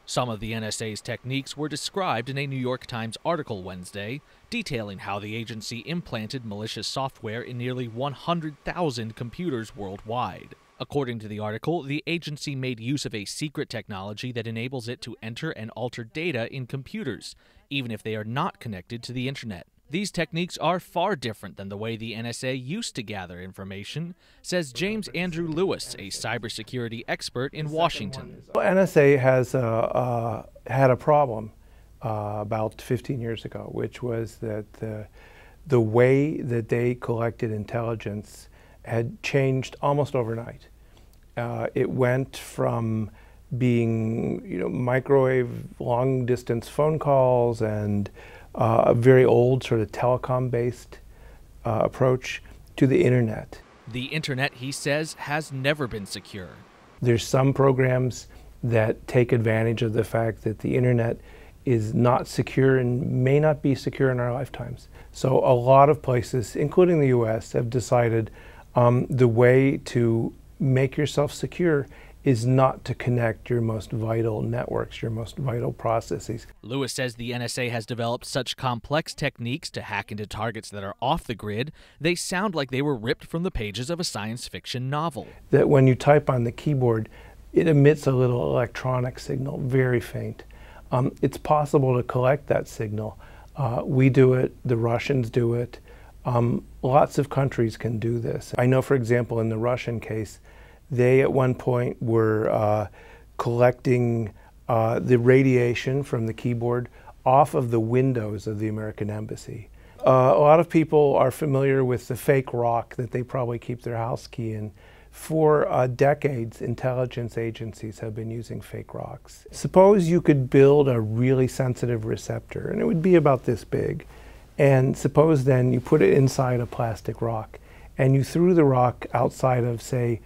Some of the NSA's techniques were described in a New York Times article Wednesday, detailing how the agency implanted malicious software in nearly 100,000 computers worldwide. According to the article, the agency made use of a secret technology that enables it to enter and alter data in computers, even if they are not connected to the internet. These techniques are far different than the way the NSA used to gather information, says James Andrew Lewis, a cybersecurity expert in Washington. NSA has had a problem about 15 years ago, which was that the way that they collected intelligence had changed almost overnight. It went from being, microwave long-distance phone calls and a very old sort of telecom-based approach to the internet. The internet, he says, has never been secure. There's some programs that take advantage of the fact that the internet is not secure and may not be secure in our lifetimes. So a lot of places, including the US, have decided the way to make yourself secure is not to connect your most vital networks, your most vital processes. Lewis says the NSA has developed such complex techniques to hack into targets that are off the grid, they sound like they were ripped from the pages of a science fiction novel. That when you type on the keyboard, it emits a little electronic signal, very faint. It's possible to collect that signal. We do it, the Russians do it. Lots of countries can do this. I know, for example, in the Russian case, they at one point were collecting the radiation from the keyboard off of the windows of the American embassy. A lot of people are familiar with the fake rock that they probably keep their house key in. For decades, intelligence agencies have been using fake rocks. Suppose you could build a really sensitive receptor, and it would be about this big. And suppose then you put it inside a plastic rock, and you threw the rock outside of, say,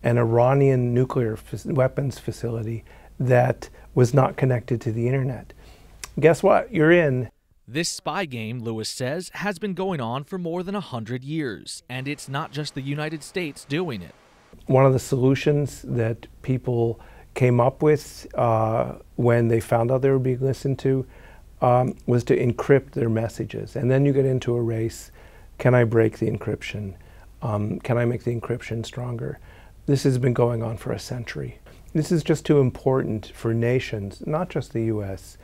an Iranian nuclear weapons facility that was not connected to the internet. Guess what? You're in. This spy game, Lewis says, has been going on for more than 100 years, and it's not just the United States doing it. One of the solutions that people came up with when they found out they were being listened to was to encrypt their messages. And then you get into a race. Can I break the encryption? Can I make the encryption stronger? This has been going on for a century. This is just too important for nations, not just the US.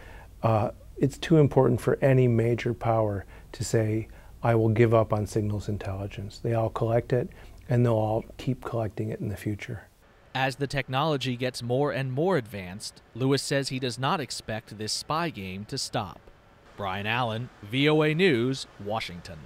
It's too important for any major power to say, I will give up on signals intelligence. They all collect it, and they'll all keep collecting it in the future. As the technology gets more and more advanced, Lewis says he does not expect this spy game to stop. Brian Allen, VOA News, Washington.